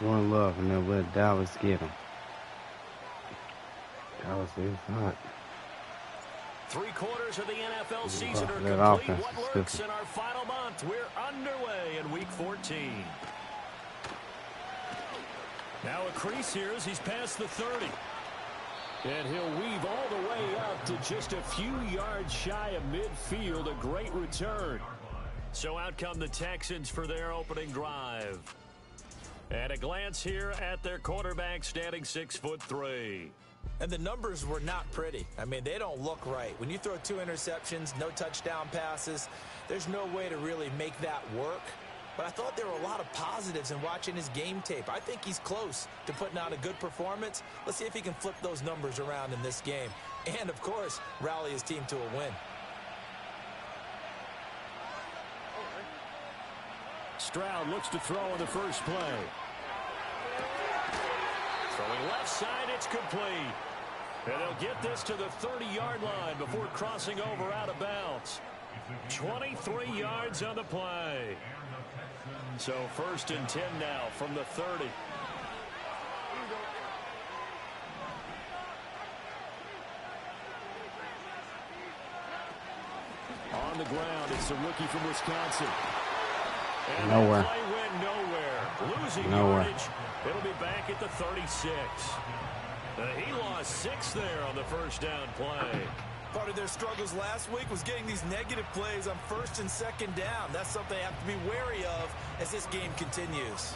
Jordan Love, and then let Dallas get him. Dallas is hot. 3/4 of the NFL season are complete. What lurks in our final month? We're underway in Week 14. Now a crease here as he's past the 30. And he'll weave all the way up to just a few yards shy of midfield. A great return. So out come the Texans for their opening drive. And a glance here at their quarterback, standing 6'3". And the numbers were not pretty. I mean, they don't look right. When you throw 2 interceptions, no touchdown passes, there's no way to really make that work. But I thought there were a lot of positives in watching his game tape. I think he's close to putting out a good performance. Let's see if he can flip those numbers around in this game. And, of course, rally his team to a win. Stroud looks to throw on the first play. Throwing left side, it's complete. And they'll get this to the 30-yard line before crossing over out of bounds. 23 yards on the play. So 1st and 10 now from the 30. On the ground, it's the rookie from Wisconsin. And nowhere. The play went nowhere. Losing yardage. It'll be back at the 36. He lost 6 there on the first down play. Part of their struggles last week was getting these negative plays on 1st and 2nd down. That's something they have to be wary of as this game continues.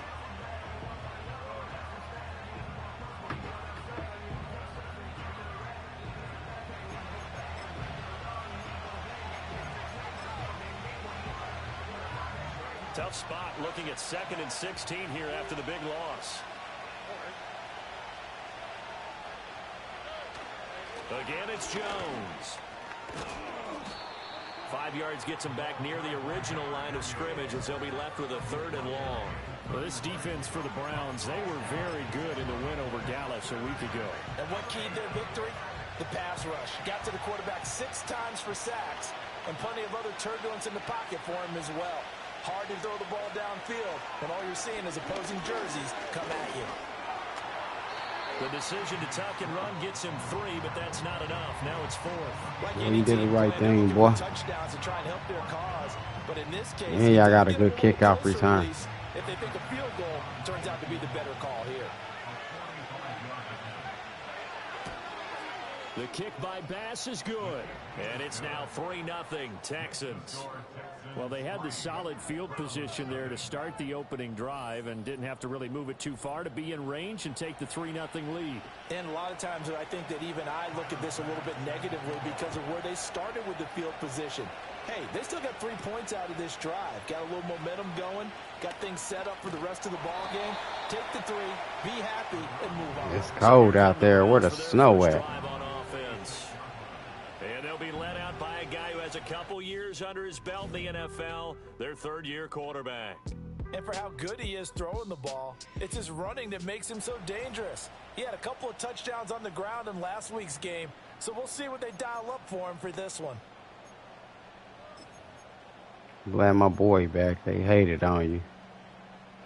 Tough spot looking at 2nd and 16 here after the big loss. Again, it's Jones. 5 yards gets him back near the original line of scrimmage as they'll be left with a 3rd and long. Well, this defense for the Browns, they were very good in the win over Dallas a week ago. And what keyed their victory? The pass rush. Got to the quarterback 6 times for sacks, and plenty of other turbulence in the pocket for him as well. Hard to throw the ball downfield, and all you're seeing is opposing jerseys come at you. The decision to tuck and run gets him 3, but that's not enough. Now it's 4th. Yeah, he did the right thing, boy. Touchdowns to try and help their cause, but in this case, and y'all got a good kickoff return. If they think a field goal turns out to be the better call here. The kick by Bass is good. And it's now 3-0 Texans. Well, they had the solid field position there to start the opening drive and didn't have to really move it too far to be in range and take the 3-0 lead. And a lot of times I think that even I look at this a little bit negatively because of where they started with the field position. Hey, they still got 3 points out of this drive. Got a little momentum going. Got things set up for the rest of the ball game. Take the 3, be happy, and move on. It's cold out there. Where the snow at? And they'll be led out by a guy who has a couple years under his belt in the NFL, their 3rd-year quarterback. And for how good he is throwing the ball, it's his running that makes him so dangerous. He had a couple of touchdowns on the ground in last week's game, so we'll see what they dial up for him for this one. Glad my boy back. They hated on you.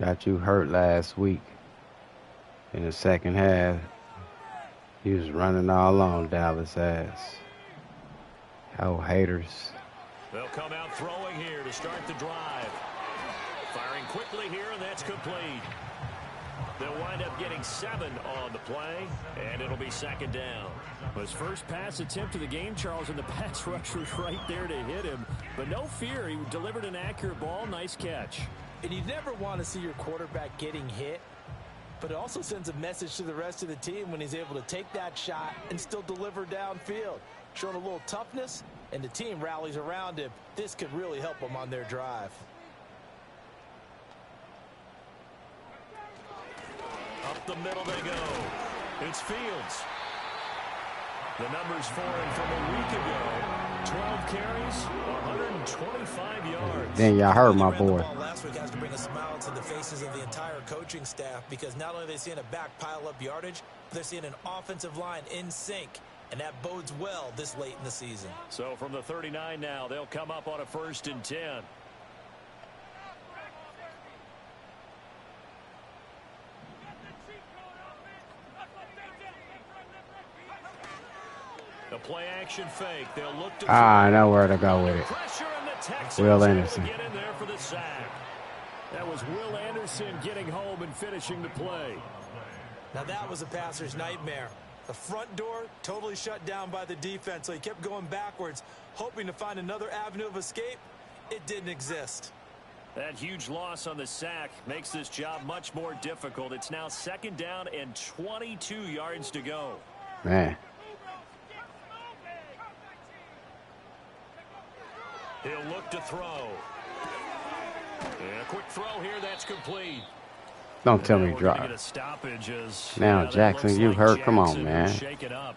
Got you hurt last week. In the second half, he was running all on Dallas' ass. How haters. They'll come out throwing here to start the drive. Firing quickly here, and that's complete. They'll wind up getting 7 on the play, and it'll be 2nd down. His first pass attempt of the game, Charles, and the pass rush was right there to hit him. But no fear, he delivered an accurate ball. Nice catch. And you never want to see your quarterback getting hit, but it also sends a message to the rest of the team when he's able to take that shot and still deliver downfield. Showing a little toughness, and the team rallies around him. This could really help them on their drive. Up the middle they go. It's Fields. The numbers for him from a week ago. 12 carries, 125 yards. Then y'all heard my boy. Last week has to bring a smile to the faces of the entire coaching staff because not only are they seeing a back pile up yardage, but they're seeing an offensive line in sync. And that bodes well this late in the season. So from the 39 now, they'll come up on a 1st and 10. play action fake. They'll look to I know where to go with it. pressure, and the Texans Will able to Anderson. get in there for the sack. That was Will Anderson getting home and finishing the play. Now that was a passer's nightmare. The front door totally shut down by the defense, so he kept going backwards, hoping to find another avenue of escape. It didn't exist. That huge loss on the sack makes this job much more difficult. It's now 2nd down and 22 yards to go. Man. He'll look to throw. And a quick throw here, that's complete. Don't tell me We're drop. gonna get a stoppage as, Now, that Jackson, looks you like hurt. Come on, Jackson man. will shake it up.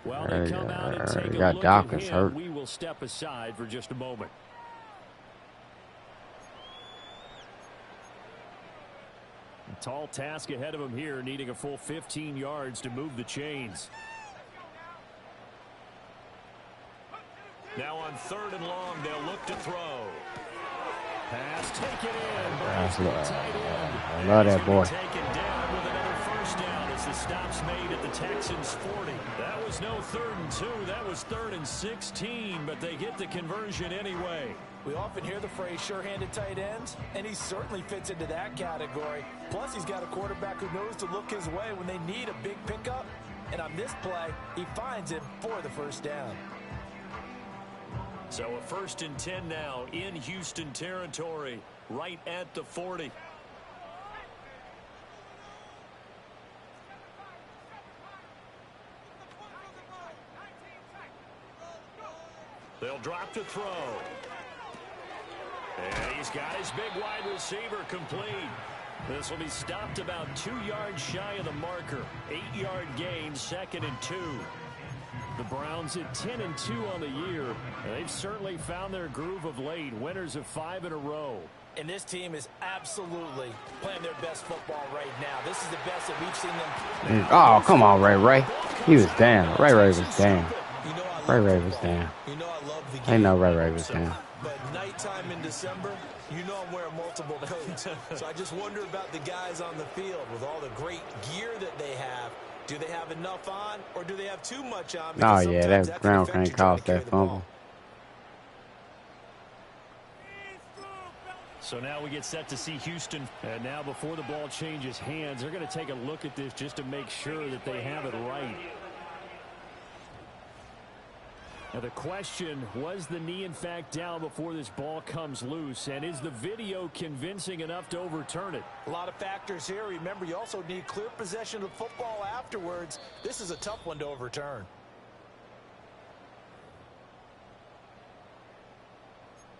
Well, they come out and take You a got look Dawkins at hurt. him. We will step aside for just a moment. A tall task ahead of him here, needing a full 15 yards to move the chains. Now on 3rd and long, they'll look to throw. Pass taken in. I love that boy. Taken down with another first down as the stop's made at the Texans 40. That was no 3rd and 2. That was 3rd and 16, but they get the conversion anyway. We often hear the phrase sure-handed tight ends, and he certainly fits into that category. Plus, he's got a quarterback who knows to look his way when they need a big pickup. And on this play, he finds him for the first down. So a 1st and 10 now in Houston territory, right at the 40. They'll drop to throw. And he's got his big wide receiver complete. This will be stopped about 2 yards shy of the marker. 8-yard gain, 2nd and 2. The Browns at 10-2 on the year. They've certainly found their groove of late. Winners of 5 in a row. And this team is absolutely playing their best football right now. This is the best that we've seen them. Oh, come on, Ray. He was down. Ray was down. You know I love Ray was football. down. You know I love the game. I know Ray was down. But nighttime in December, you know I'm wearing multiple coats. So I just wonder about the guys on the field with all the great gear that they have. Do they have enough on, or do they have too much on? Oh, yeah, that ground can't cause that fumble. So now we get set to see Houston. And now before the ball changes hands, they're going to take a look at this just to make sure that they have it right. Now the question, was the knee in fact down before this ball comes loose? And is the video convincing enough to overturn it? A lot of factors here. Remember, you also need clear possession of football afterwards. This is a tough one to overturn.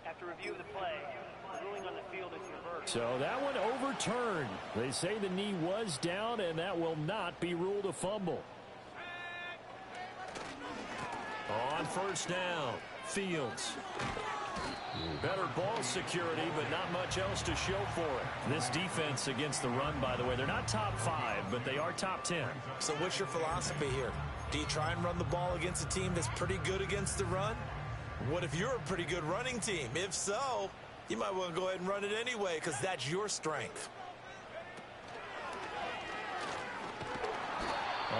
After review of the play, the ruling on the field is reversed. So that one overturned. They say the knee was down, and that will not be ruled a fumble. On 1st down, Fields. Better ball security, but not much else to show for it. This defense against the run, by the way, they're not top 5, but they are top 10. So what's your philosophy here? Do you try and run the ball against a team that's pretty good against the run? What if you're a pretty good running team? If so, you might want to go ahead and run it anyway because that's your strength.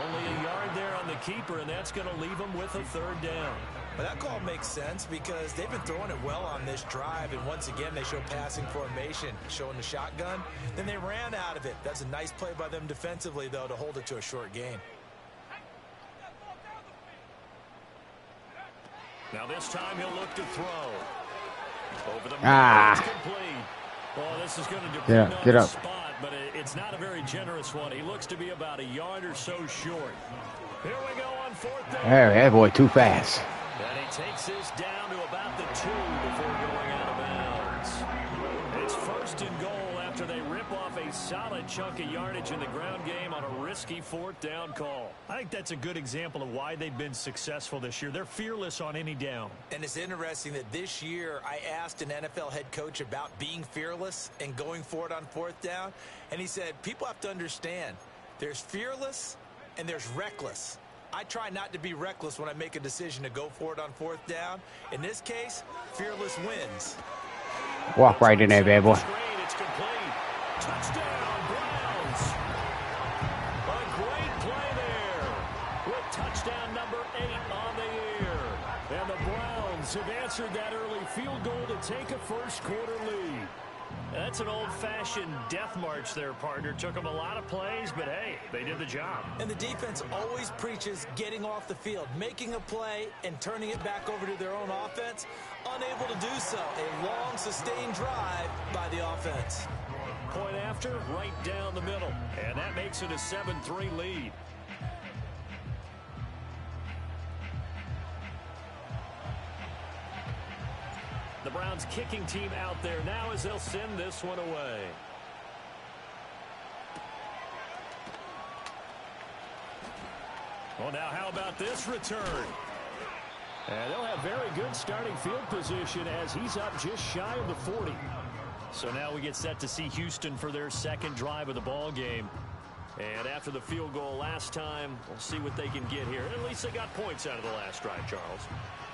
Only a yard there on the keeper, and that's going to leave them with a 3rd down. But that call makes sense because they've been throwing it well on this drive, and once again they show passing formation, showing the shotgun. Then they ran out of it. That's a nice play by them defensively, though, to hold it to a short gain. Now this time he'll look to throw. Over the Ah. complete. Well, this is going to depend Yeah, on get the up. spot, but it's not a very generous one. He looks to be about a yard or so short. Here we go on 4th down. Hey, that boy too fast. And he takes this down to about the 2 before going out of bounds. It's 1st and goal after they rip off a solid chunk of yardage in the ground game on a risky 4th down call. I think that's a good example of why they've been successful this year. They're fearless on any down. And it's interesting that this year I asked an NFL head coach about being fearless and going for it on 4th down. And he said, people have to understand, there's fearless and there's reckless. I try not to be reckless when I make a decision to go for it on 4th down. In this case, fearless wins. Walk right in there, bad boy. It's complete. Touchdown, Browns. A great play there with touchdown number 8 on the year. answered that early field goal to take a first-quarter lead. That's an old-fashioned death march there, partner. Took them a lot of plays, but, hey, they did the job. And the defense always preaches getting off the field, making a play, and turning it back over to their own offense. Unable to do so. A long, sustained drive by the offense. Point after, right down the middle. And that makes it a 7-3 lead. The Browns kicking team out there now as they'll send this one away. Well, now how about this return? And they'll have very good starting field position as he's up just shy of the 40. So now we get set to see Houston for their second drive of the ball game. And after the field goal last time, we'll see what they can get here. At least they got points out of the last drive, Charles.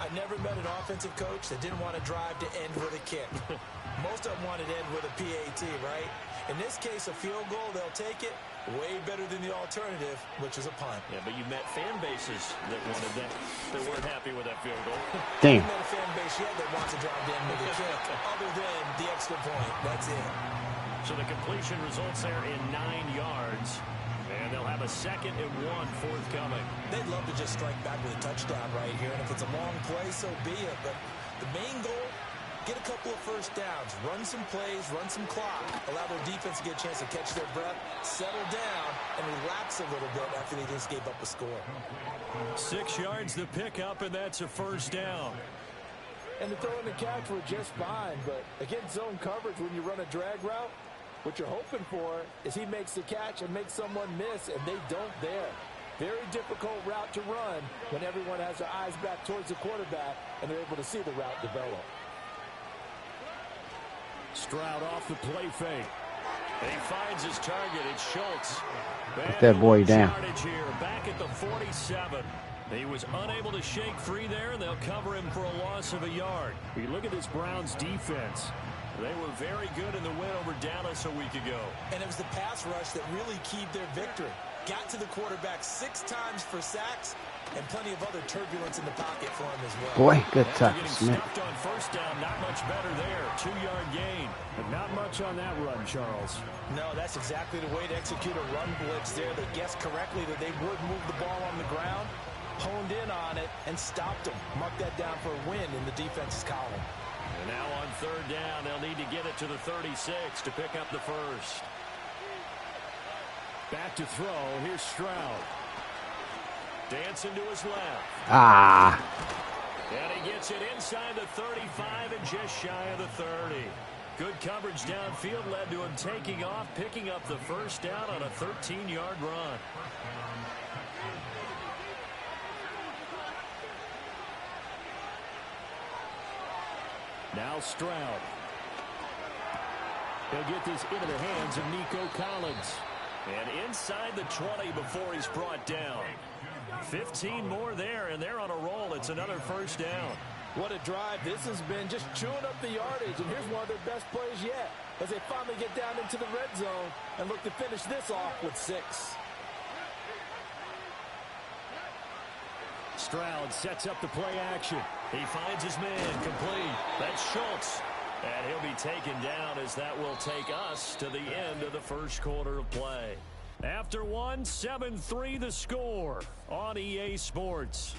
I never met an offensive coach that didn't want to drive to end with a kick. Most of them wanted to end with a PAT, right? In this case, a field goal, they'll take it. Way better than the alternative, which is a punt. Yeah, but you met fan bases that wanted that. They weren't happy with that field goal. Damn. I met a fan base yet that wants to drive to end with a kick, other than the extra point. That's it. So the completion results there in 9 yards. And they'll have a 2nd and 1 forthcoming. They'd love to just strike back with a touchdown right here. And if it's a long play, so be it. But the main goal, get a couple of first downs, run some plays, run some clock, allow their defense to get a chance to catch their breath, settle down, and relax a little bit after they just gave up a score. 6 yards to pick up, and that's a first down. And the throw and the catch were just fine. But against zone coverage, when you run a drag route, what you're hoping for is he makes the catch and makes someone miss, and they don't there. Very difficult route to run when everyone has their eyes back towards the quarterback and they're able to see the route develop. Stroud off the play fake. And he finds his target. It's Schultz. Put that boy down. Here, back at the 47. He was unable to shake free there, and they'll cover him for a loss of a yard. You look at this Browns defense. They were very good in the win over Dallas a week ago. And it was the pass rush that really keyed their victory. Got to the quarterback 6 times for sacks and plenty of other turbulence in the pocket for him as well. Boy, good touch, Smith. Stopped on first down, not much better there. 2-yard gain. But not much on that run, Charles. No, that's exactly the way to execute a run blitz there. They guessed correctly that they would move the ball on the ground, honed in on it, and stopped them. Mark that down for a win in the defense's column. And now on 3rd down, they'll need to get it to the 36 to pick up the first. Back to throw. Here's Stroud. Dancing to his left. And he gets it inside the 35 and just shy of the 30. Good coverage downfield led to him taking off, picking up the first down on a 13-yard run. Now Stroud. He'll get this into the hands of Nico Collins. And inside the 20 before he's brought down. 15 more there, and they're on a roll. It's another first down. What a drive this has been, just chewing up the yardage. And here's one of their best plays yet as they finally get down into the red zone and look to finish this off with 6. Stroud sets up the play action. He finds his man complete. That's Schultz. And he'll be taken down as that will take us to the end of the first quarter of play. After 1, 7-3 the score on EA Sports.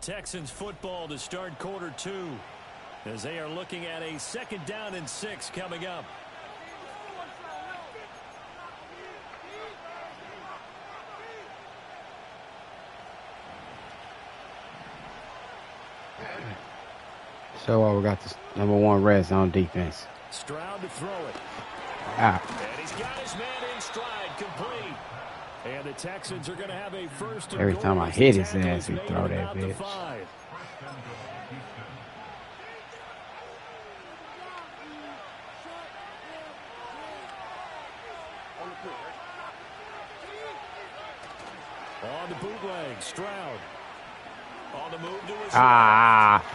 Texans football to start quarter 2 as they are looking at a 2nd down and 6 coming up. So we got this #1 red zone defense. Stroud to throw it. And he's got his man in stride, complete. And the Texans are going to have a first and every goal time I as hit the his tackle ass, is he made throw at that about the bitch. 5. On the bootleg, Stroud. On the move to his left.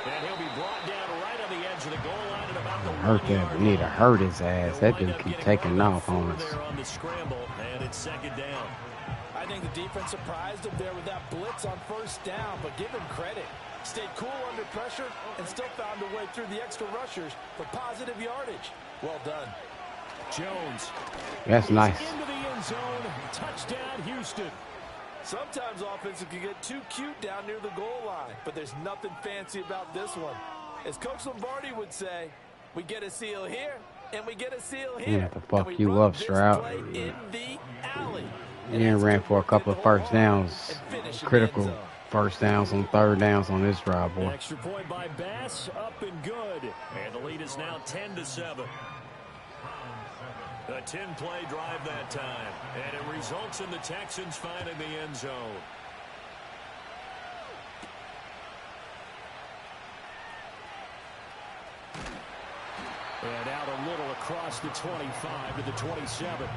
And he'll be brought down right on the edge of the goal line at about the Hurt that. We need to hurt his ass. That dude keep taking off on us. There on the scramble, and it's 2nd down. I I think the defense surprised him there with that blitz on first down, but give him credit. Stayed cool under pressure and still found a way through the extra rushers for positive yardage. Well done. Jones. That's nice. Into the end zone. Touchdown, Houston. Sometimes offenses can get too cute down near the goal line, but there's nothing fancy about this one. As Coach Lombardi would say, we get a seal here, and we get a seal here. Yeah, to fuck you up, Stroud. In the alley. He ran for a couple of first downs, critical first downs on third downs on this drive, boy. Extra point by Bass, up and good. And the lead is now 10-7. A 10-play drive that time, and it results in the Texans finding the end zone. And out a little across the 25 to the 27.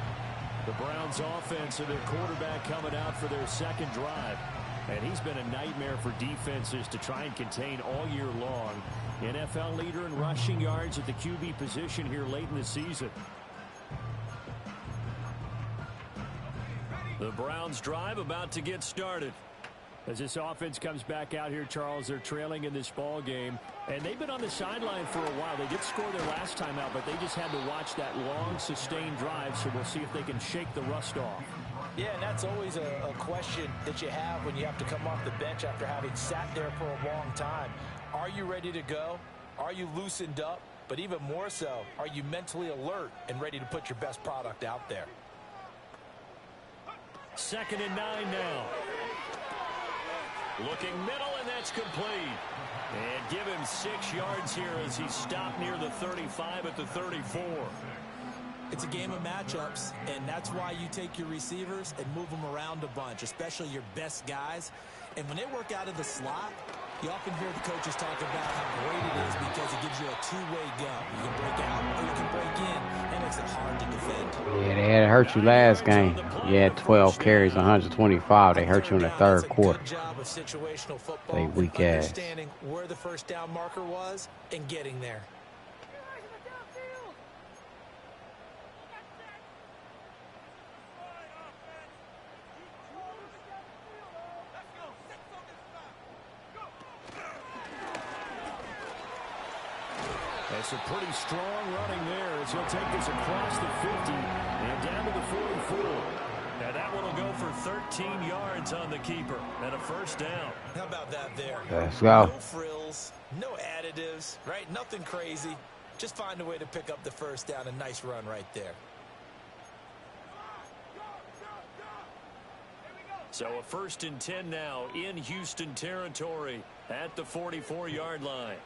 The Browns offense and their quarterback coming out for their second drive. And he's been a nightmare for defenses to try and contain all year long. NFL leader in rushing yards at the QB position here late in the season. The Browns drive about to get started. As this offense comes back out here, Charles, they're trailing in this ball game. And they've been on the sideline for a while. They did score their last time out, but they just had to watch that long, sustained drive. So we'll see if they can shake the rust off. Yeah, and that's always a question that you have when you have to come off the bench after having sat there for a long time. Are you ready to go? Are you loosened up? But even more so, are you mentally alert and ready to put your best product out there? 2nd and 9 now. Looking middle, and that's complete. And give him 6 yards here as he stopped near the 35 at the 34. It's a game of matchups, and that's why you take your receivers and move them around a bunch, especially your best guys. And when they work out of the slot, you often hear the coaches talk about how great it is because it gives you a two-way go. You can break out or you can break in. That makes it hard to defend. Yeah, they had hurt you last game. You had 12 carries, 125. They hurt you in the third quarter. Job of situational football, they weak ass. Understanding where the first down marker was and getting there. That's a pretty strong running there as he'll take this across the 50 and down to the 44. And that one will go for 13 yards on the keeper and a first down. How about that there? Let's go. No frills, no additives, right? Nothing crazy. Just find a way to pick up the first down. A nice run right there. So a 1st and 10 now in Houston territory at the 44-yard line.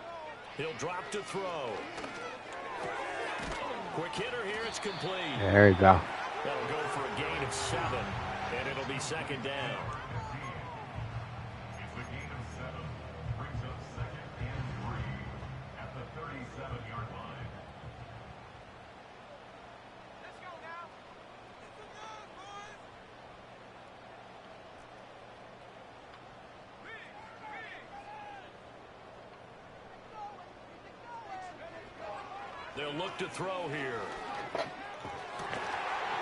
He'll drop to throw. Quick hitter here. It's complete. There you go. That'll go for a gain of 7, and it'll be 2nd down. It's a gain of 7. Brings up 2nd and 3 at the 37-yard line. Let's go now. They'll look to throw here.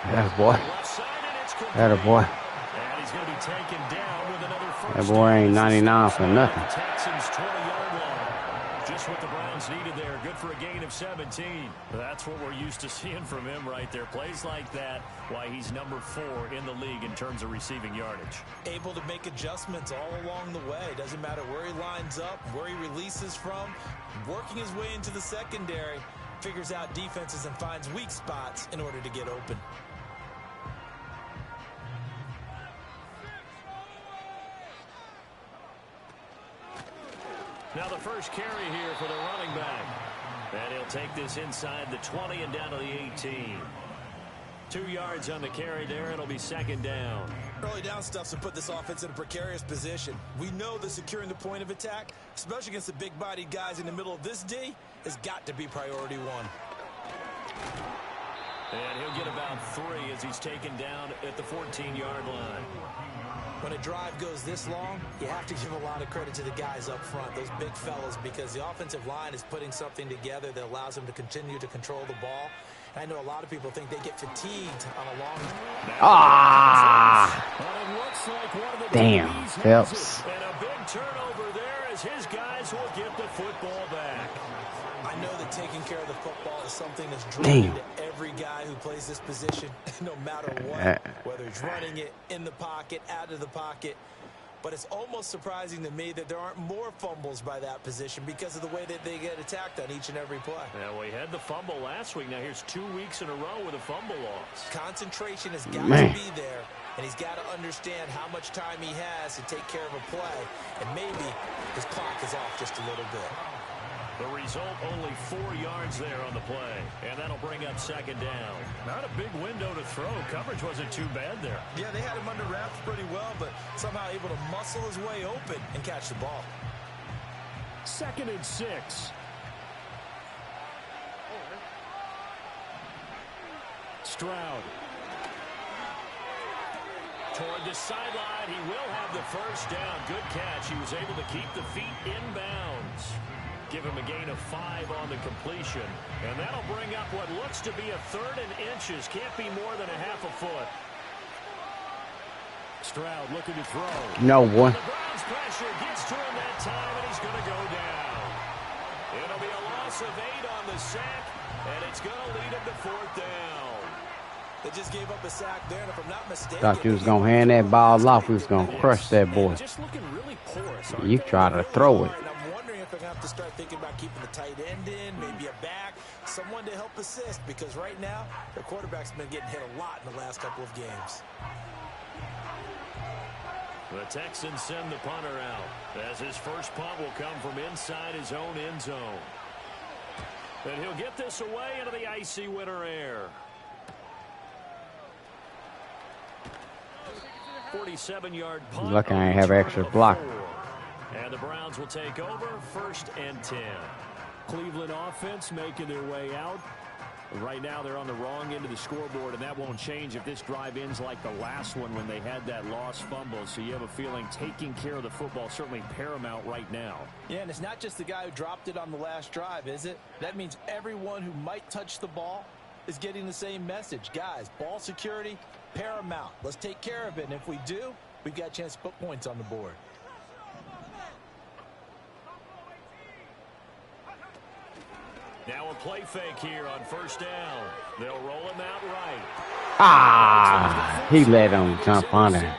That's boy. Left side, and it's complete. That a boy. And he's going to be taken down with another first That boy ain't 99 for nothing. Texans 20-yard line. Just what the Browns needed there. Good for a gain of 17. That's what we're used to seeing from him right there. Plays like that, why he's number 4 in the league in terms of receiving yardage. Able to make adjustments all along the way. Doesn't matter where he lines up, where he releases from. Working his way into the secondary. Figures out defenses and finds weak spots in order to get open. Now the first carry here for the running back. And he'll take this inside the 20 and down to the 18. 2 yards on the carry there. It'll be 2nd down. Early down stuff's to put this offense in a precarious position. We know that securing the point of attack, especially against the big-bodied guys in the middle of this D, has got to be priority 1. And he'll get about 3 as he's taken down at the 14-yard line. When a drive goes this long, you have to give a lot of credit to the guys up front, those big fellas, because the offensive line is putting something together that allows them to continue to control the ball I know a lot of people think they get fatigued on a long. Ah! Well, it looks like one of the Damn, DBs has Phelps. it. And a big turnover there as his guys will get the football back. I know that taking care of the football is something that's drawn Damn. into every guy who plays this position, no matter what, whether he's running it, in the pocket, out of the pocket. But it's almost surprising to me that there aren't more fumbles by that position because of the way that they get attacked on each and every play. Yeah, we had the fumble last week. Now here's 2 weeks in a row with a fumble loss. Concentration has got Man. to be there, and he's got to understand how much time he has to take care of a play, and maybe his clock is off just a little bit. The result, only 4 yards there on the play. And that'll bring up second down. Not a big window to throw. Coverage wasn't too bad there. Yeah, they had him under wraps pretty well, but somehow able to muscle his way open and catch the ball. 2nd and 6. Stroud. Toward the sideline, he will have the first down. Good catch. He was able to keep the feet inbounds. Give him a gain of 5 on the completion. And that'll bring up what looks to be a 3rd and inches. Can't be more than a half a foot. Stroud looking to throw. No, boy. The Browns pressure gets to him that time, and he's going to go down. It'll be a loss of 8 on the sack, and it's going to lead him to 4th down. They just gave up a sack there, and if I'm not mistaken, Thought you was going to hand that ball off. We was going to crush that boy. Just looking really porous. You try to throw it. I'm wondering if they're going to have to start thinking about keeping the tight end in, maybe a back, someone to help assist, because right now, their quarterback's been getting hit a lot in the last couple of games. The Texans send the punter out, as his first punt will come from inside his own end zone. And he'll get this away into the icy winter air. 47-yard punt. Lucky I ain't have extra block. And the Browns will take over, 1st and 10. Cleveland offense making their way out. Right now they're on the wrong end of the scoreboard, and that won't change if this drive ends like the last one when they had that lost fumble. So you have a feeling taking care of the football certainly paramount right now. Yeah, and it's not just the guy who dropped it on the last drive, is it? That means everyone who might touch the ball is getting the same message. Guys, ball security, paramount. Let's take care of it, and if we do, we've got a chance to put points on the board. Now a play fake here on 1st down. They'll roll him out right. Ah! He let him jump under.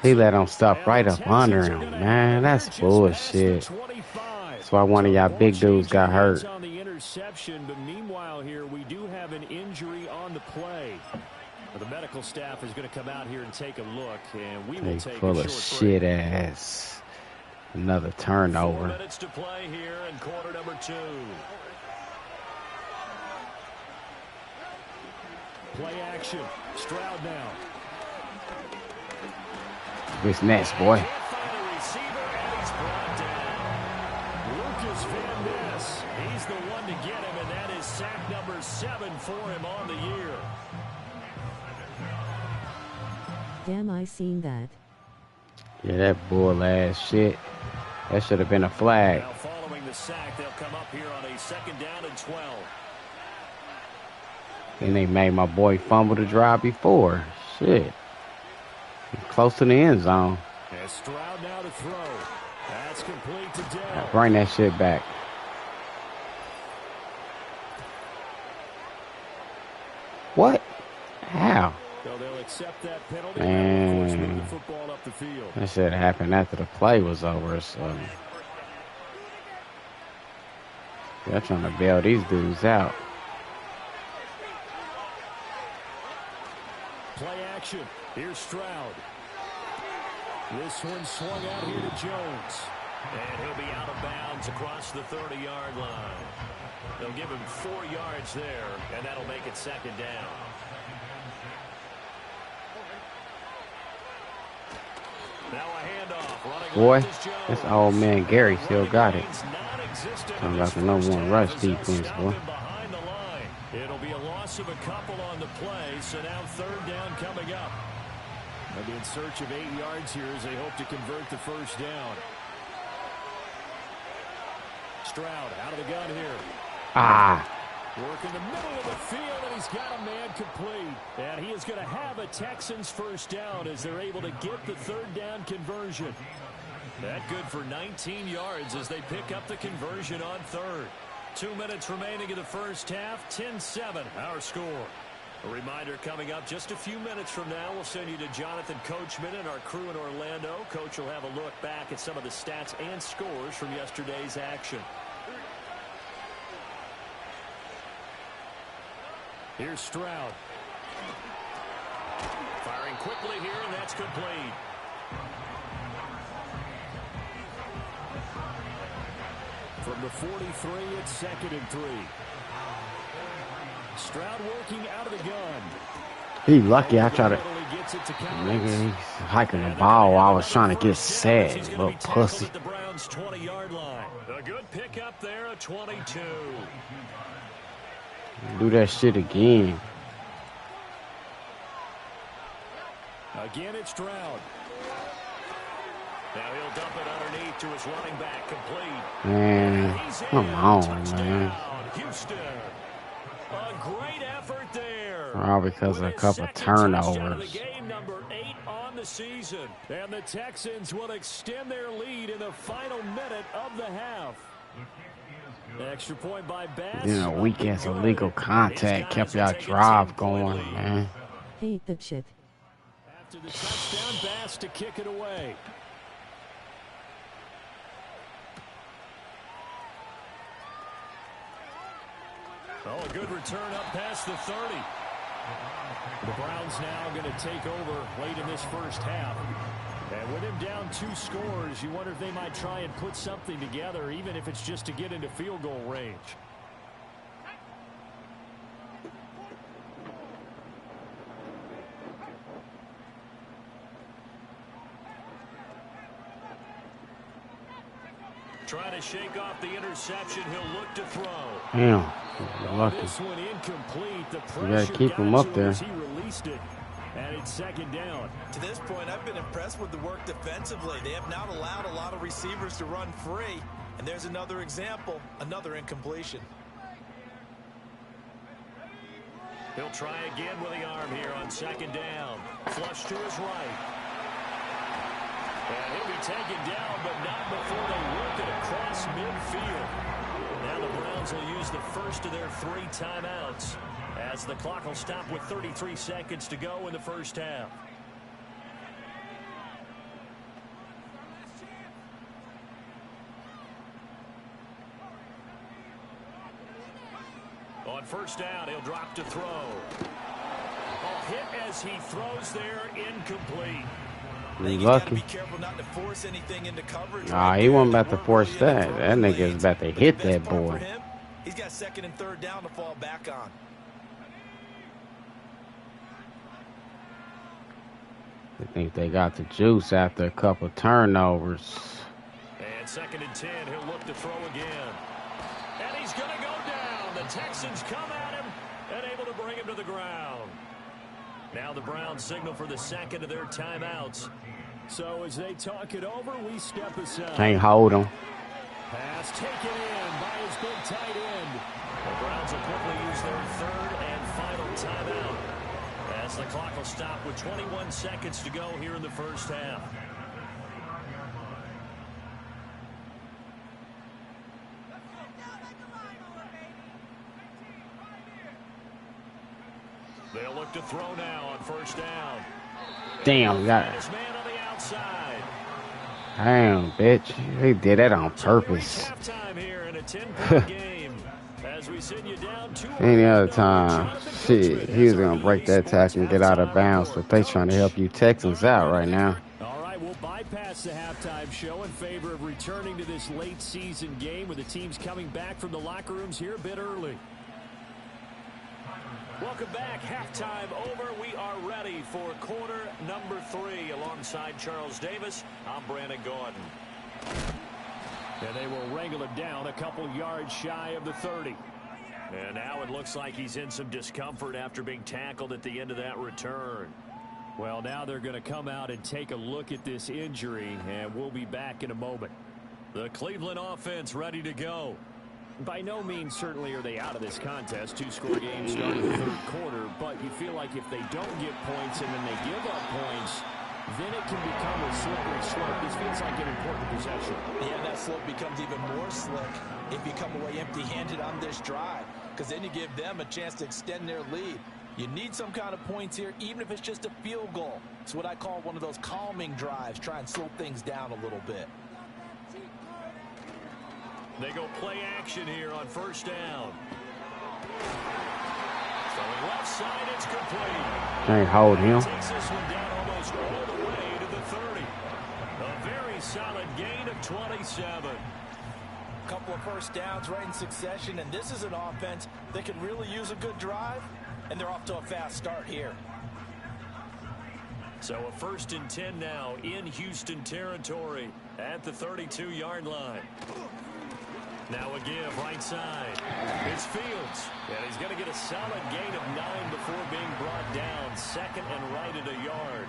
He let him stop right up under him, man. That's bullshit. That's why one of y'all big dudes got hurt. On the interception, but meanwhile here we do have an injury on the play. The medical staff is going to come out here and take a look, and we will take full a of short shit break. ass. Another turnover. 4 minutes to play here in quarter number 2. Play action. Stroud now. What's next, boy? Can't find a receiver, and he's brought down. Lucas Van Ness. He's the one to get him, and that is sack number 7 for him on the year. Damn, I seen that. Yeah, that bull ass shit. That should have been a flag. Now following the sack, they'll come up here on a 2nd down and 12. Then they made my boy fumble the drive before. Shit. Close to the end zone. And Stroud now to throw. That's complete to Dell. Bring that shit back. What? How? So they'll accept that penalty. Man. And move the football up the field. That shit happened after the play was over. So they're trying to bail these dudes out. Play action. Here's Stroud. This one swung out here to Jones. And he'll be out of bounds across the 30-yard line. They'll give him 4 yards there, and that'll make it 2nd down. Now a handoff. Running Boy, left is Jones. this old man Gary still got it. Non-existent Talking in about his the number first one half rush as they defense, stop boy. him behind the line. It'll be a loss of a couple on the play, so now 3rd down coming up. They'll be in search of 8 yards here as they hope to convert the 1st down. Stroud out of the gun here. Ah. Work in the middle of the field, and he's got a man complete. And he is going to have a Texans first down as they're able to get the third down conversion. That good for 19 yards as they pick up the conversion on third. 2 minutes remaining in the first half, 10-7 our score. A reminder coming up just a few minutes from now, we'll send you to Jonathan Coachman and our crew in Orlando. Coach will have a look back at some of the stats and scores from yesterday's action. Here's Stroud. Firing quickly here, and that's complete. From the 43, it's 2nd and 3. Stroud working out of the gun. He lucky I tried to. Nigga, he's hiking the ball. I was trying to get sad, little pussy. The Browns' 20-yard line. A good pickup there, a 22. Do that shit again. Again, it's Stroud. Now he'll dump it underneath to his running back, complete. Man, come on, man. Houston. A great effort there. All because of a couple turnovers. Game number 8 on the season. And the Texans will extend their lead in the final minute of the half. Extra point by Bass. You know, weak ass illegal contact kept y'all drive going, man. Hate that shit. After the touchdown, Bass to kick it away. Oh, a good return up past the 30. The Browns now going to take over late in this first half. And with him down 2 scores, you wonder if they might try and put something together, even if it's just to get into field goal range. Trying to shake off the interception. He'll look to throw. Damn, lucky. This one incomplete. The You gotta keep him up there. He released it. And it's 2nd down. To this point, I've been impressed with the work defensively. They have not allowed a lot of receivers to run free. And there's another example, another incompletion. He'll try again with the arm here on 2nd down. Flush to his right. And he'll be taken down, but not before they work it across midfield. Now the Browns will use the first of their 3 timeouts, as the clock will stop with 33 seconds to go in the first half. On 1st down, he'll drop to throw. A hit as he throws there, incomplete. He's lucky. Be careful not to force anything into coverage. Nah, he wasn't about to force that. That nigga is about to hit that boy. He's got 2nd and 3rd down to fall back on. I think they got the juice after a couple turnovers. And 2nd and 10, he'll look to throw again. And he's going to go down. The Texans come at him and able to bring him to the ground. Now the Browns signal for the 2nd of their timeouts. So as they talk it over, we step aside. Can't hold him. Pass taken in by his big tight end. The Browns will quickly use their 3rd and final timeout, as the clock will stop with 21 seconds to go here in the first half. They'll look to throw now on 1st down. Damn, we got it. His man on the outside. Damn, bitch. They did that on purpose. Halftime here in a 10-point game. As we send you down 2. Any other time, shit, he was going to break that tackle and get out of bounds, but they trying to help you Texans out right now. All right, we'll bypass the halftime show in favor of returning to this late season game with the teams coming back from the locker rooms here a bit early. Welcome back. Halftime over. We are ready for quarter number 3. Alongside Charles Davis, I'm Brandon Gordon. And they will wrangle it down a couple yards shy of the 30. And now it looks like he's in some discomfort after being tackled at the end of that return. Well, now they're going to come out and take a look at this injury, and we'll be back in a moment. The Cleveland offense ready to go. By no means certainly are they out of this contest. Two-score game starting the third quarter, but you feel like if they don't get points and then they give up points, then it can become a slippery slope. This feels like an important possession. Yeah, that slope becomes even more slick if you come away empty-handed on this drive, because then you give them a chance to extend their lead. You need some kind of points here, even if it's just a field goal. It's what I call one of those calming drives. Try and slow things down a little bit. They go play action here on first down. Throwing left side, it's complete. Can't hold him. Takes this one down almost all the way to the 30. A very solid gain of 27. A couple of first downs right in succession, and this is an offense that can really use a good drive, and they're off to a fast start here. So a 1st and 10 now in Houston territory at the 32-yard line. Now a give right side. It's Fields. And he's going to get a solid gain of 9 before being brought down. Second and right at a yard.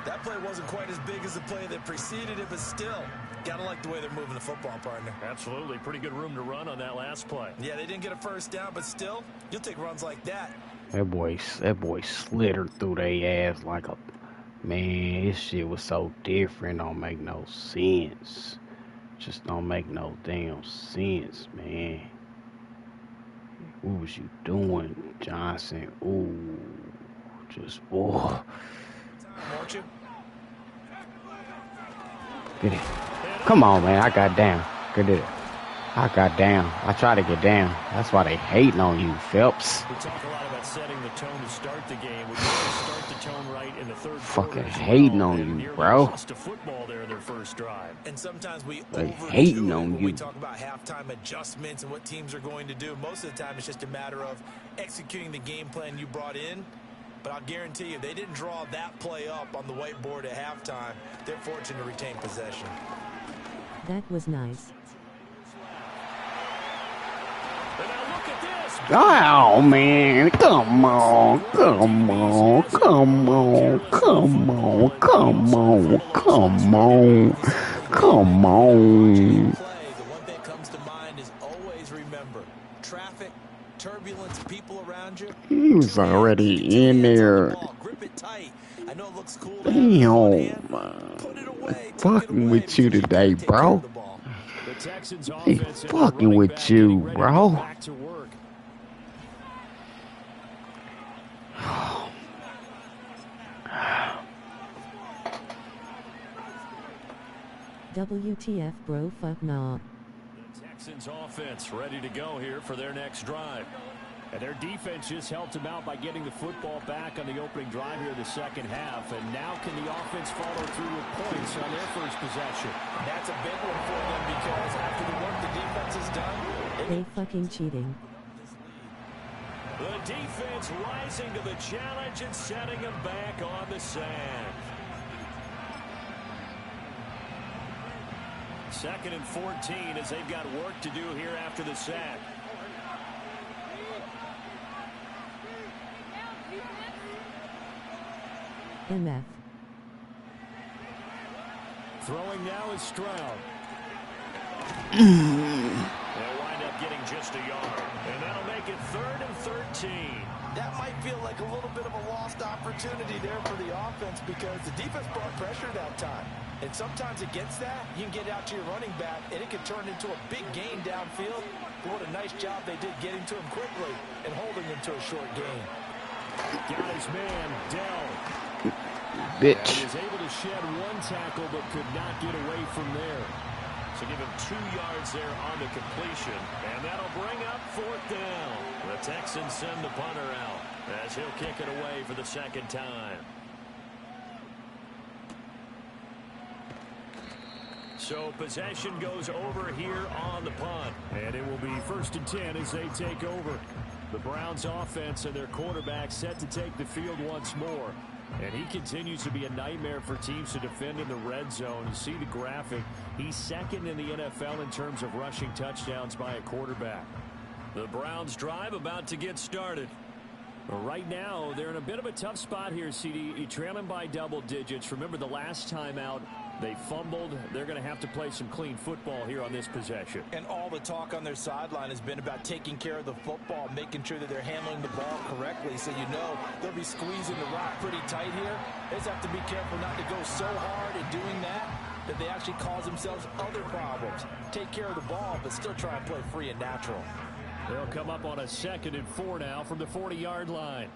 That play wasn't quite as big as the play that preceded it, but still, got to like the way they're moving the football, partner. Absolutely. Pretty good room to run on that last play. Yeah, they didn't get a first down, but still, you'll take runs like that. That boy slithered through their ass like a... Man, this shit was so different. Don't make no sense. Just don't make no damn sense, man. What was you doing, Johnson? Ooh, just boy. Won't you? Get it. Come on, man. I got down. Get it. I got down. I try to get down. That's why they hating on you, Phelps. We talk a lot about setting the tone to start the game. We start the tone right in the third quarter. Fucking hating on you, bro. Lost to football there in their first drive. And sometimes we They overdo hating it on when you. we talk about halftime adjustments and what teams are going to do. Most of the time, it's just a matter of executing the game plan you brought in. But I'll guarantee you, they didn't draw that play up on the whiteboard at halftime. They're fortunate to retain possession. That was nice. And now look at this. Oh, man. Come on. Come on. Come on. Come on. Come on. Come on. Come on. The one thing that comes to mind is always remember traffic, turbulence, people around you. He was already in there. Grip it tight. I know it looks cool. Damn, man. Fucking with you today, bro. The Texans He offense and fucking running with back you, getting ready to bro. go back to work. WTF bro, fuck nah. The Texans offense ready to go here for their next drive. And their defense just helped them out by getting the football back on the opening drive here in the second half. And now can the offense follow through with points on their first possession? That's a big one for them because after the work the defense has done, They fucking cheating. The defense rising to the challenge and setting them back on the sand. 2nd and 14 as they've got work to do here after the sack. MF. Throwing now is Stroud. They'll wind up getting just a yard. And that'll make it 3rd and 13. that might feel like a little bit of a lost opportunity there for the offense because the defense brought pressure that time. And sometimes against that, you can get out to your running back, and it can turn into a big gain downfield. But what a nice job they did getting to him quickly and holding him to a short gain. Got his man, Dell. Bitch. And he was able to shed one tackle, but could not get away from there. So give him 2 yards there on the completion. And that'll bring up 4th down. The Texans send the punter out as he'll kick it away for the second time. So possession goes over here on the punt. And it will be 1st and 10 as they take over. The Browns offense and their quarterback set to take the field once more. And he continues to be a nightmare for teams to defend in the red zone. You see the graphic. He's 2nd in the NFL in terms of rushing touchdowns by a quarterback. The Browns drive about to get started. Right now, they're in a bit of a tough spot here, CD. You trail them by double digits. Remember the last time out, They fumbled. They're going to have to play some clean football here on this possession. And all the talk on their sideline has been about taking care of the football, making sure that they're handling the ball correctly. So you know they'll be squeezing the rock pretty tight here. They just have to be careful not to go so hard in doing that they actually cause themselves other problems. Take care of the ball, but still try and play free and natural. They'll come up on a 2nd and 4 now from the 40-yard line.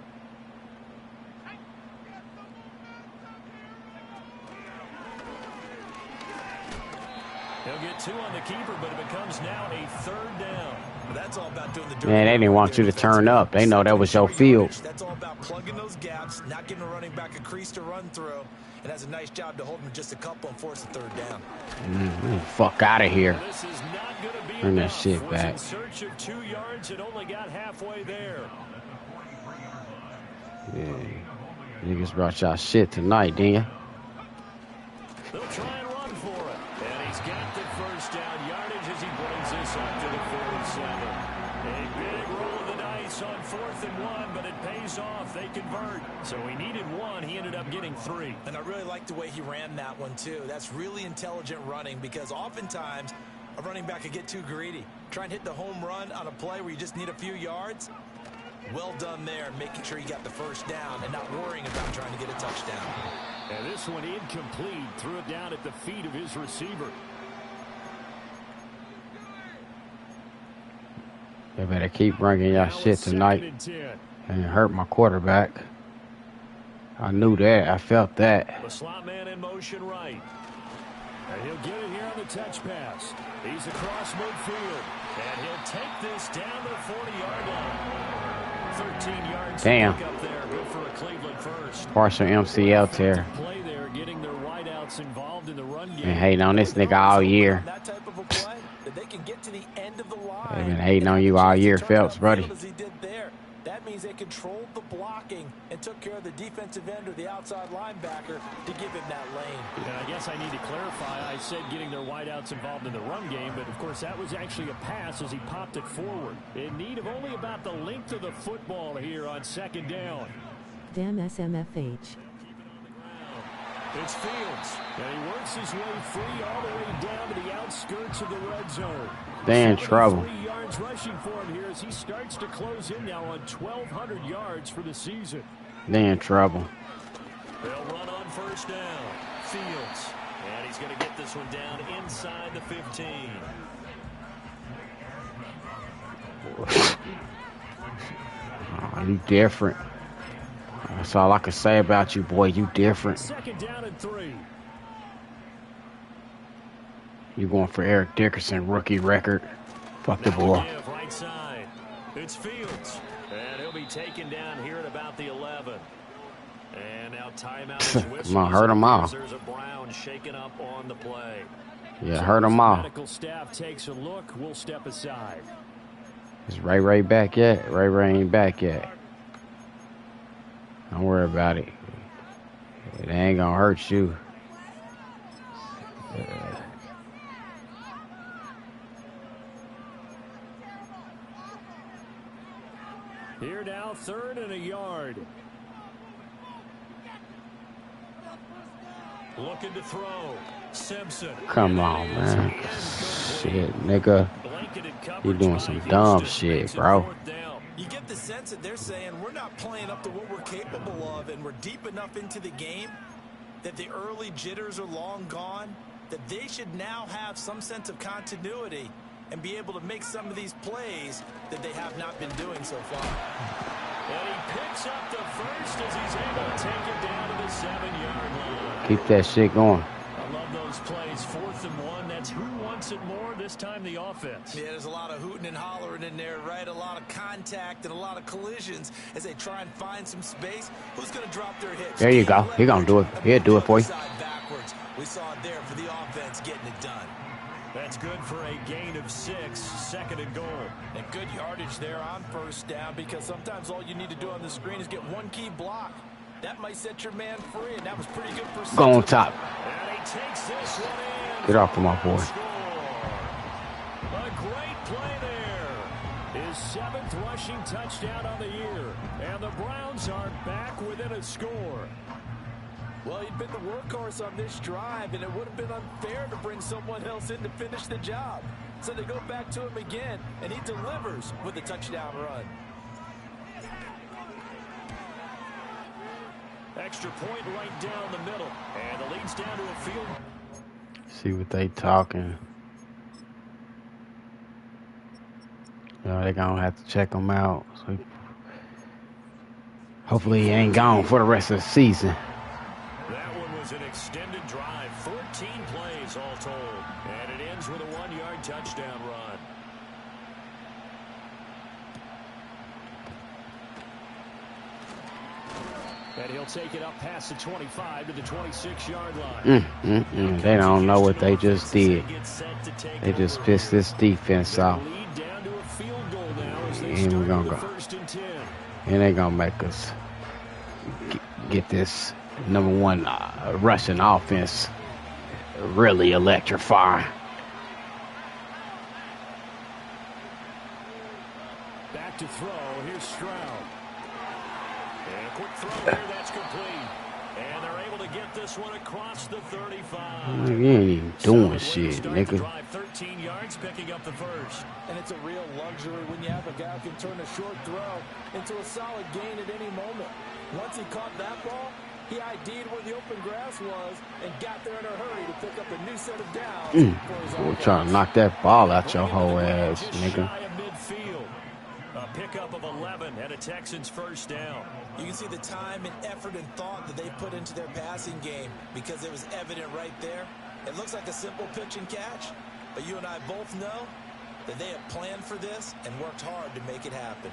He'll get 2 on the keeper, but it becomes now a 3rd down. That's all about doing the dirty. Man, they didn't want you to turn up. They know that was your field. That's all about plugging those gaps, not giving a running back a crease to run through, and has a nice job to hold him just a couple and force a 3rd down. Fuck out of here. This is not going to be Bring that enough. shit Was back. in search of 2 yards and only got halfway there. Yeah. Niggas brought y'all shit tonight, didn't ya? They'll try and run for it. And he's got the 1st down yardage as he brings this up to the 47. A big roll of the dice on 4th and 1, but it pays off. They convert. So he needed 1. He ended up getting 3. And I really like the way he ran that one, too. That's really intelligent running because oftentimes a running back could get too greedy. Try and hit the home run on a play where you just need a few yards. Well done there, making sure he got the 1st down and not worrying about trying to get a touchdown. And this one incomplete. Threw it down at the feet of his receiver. They better keep bringing y'all shit tonight and hurt my quarterback. I knew that. I felt that. The slot man in motion right. And he'll get it here on the touch pass. He's across midfield. And he'll take this down to the 40-yard line. 13 yards. Damn. Up there. Good for a Cleveland first. Partial MCL tear. Play there, getting their wideouts involved in the run game. Been hating on this nigga all year. That type of a play, that they can get to the end of the line. They've been hating on you all year, Phelps, buddy. As he did there. That means they controlled the blocking and took care of the defensive end or the outside linebacker to give him that lane. And I guess I need to clarify. I said getting their wideouts involved in the run game, but of course that was actually a pass as he popped it forward. In need of only about the length of the football here on 2nd down. Damn SMFH. It's Fields, and he works his way free all the way down to the outskirts of the red zone. They in trouble. 3 yards rushing for him here as he starts to close in now on 1,200 yards for the season. They in trouble. They'll run on 1st down. Fields, and he's going to get this one down inside the 15. Oh, you different. That's all I can say about you, boy. You different. 2nd down and 3. You going for Eric Dickerson rookie record? Fuck the ball. Right side. It's Fields, and he'll be taken down here at about the 11. And now timeout. Come on, hurt him off. There's a Brown shaking up on the play. Yeah, hurt him off. Medical staff takes a look. We'll step aside. Is Ray back yet? Ray ain't back yet. Don't worry about it. It ain't gonna hurt you. Here now, 3rd and a yard. Looking to throw. Simpson. Come on, man. Shit, nigga. You doing some dumb shit, bro. You get the sense that they're saying we're not playing up to what we're capable of, and we're deep enough into the game that the early jitters are long gone, that they should now have some sense of continuity and be able to make some of these plays that they have not been doing so far. And he picks up the 1st as he's able to take it down to the 7-yard line. Keep that shit going. I love those plays. 4th and 1. That's who wants it more, this time the offense. Yeah, there's a lot of hooting and hollering in there, right? A lot of contact and a lot of collisions as they try and find some space. Who's going to drop their hits? There you go. He gonna do it. He'll do it for you. Backwards. We saw it there for the offense getting it done. That's good for a gain of 6, 2nd and goal. And good yardage there on 1st down, because sometimes all you need to do on the screen is get one key block. That might set your man free, and that was pretty good for Go on top. And he takes this one in. Get off of my boy. A great play there. His 7th rushing touchdown on the year. And the Browns are back within a score. Well, he'd been the workhorse on this drive, and it would have been unfair to bring someone else in to finish the job. So they go back to him again, and he delivers with a touchdown run. Extra point right down the middle. And the lead's down to a field. See what they talking. You know, they gonna have to check him out. So hopefully he ain't gone for the rest of the season. That one was an extended drive. 14 plays all told. And it ends with a 1-yard touchdown run. And he'll take it up past the 25 to the 26-yard line. They don't know what they just did. They just pissed this defense off. And we're gonna go. And they're gonna make us get this #1 rushing offense really electrifying. Back to throw. Here's Stroud. And a quick throw here, that's complete. And they're able to get this one across the 35. You ain't even doing shit, nigga. 13 yards, picking up the first. And it's a real luxury when you have a guy who can turn a short throw into a solid gain at any moment. Once he caught that ball, he ID'd where the open grass was and got there in a hurry to pick up a new set of downs. We're trying to knock that ball out your whole ass, nigga. A pickup of 11 and a Texans first down. You can see the time and effort and thought that they put into their passing game because it was evident right there. It looks like a simple pitch and catch, but you and I both know that they have planned for this and worked hard to make it happen.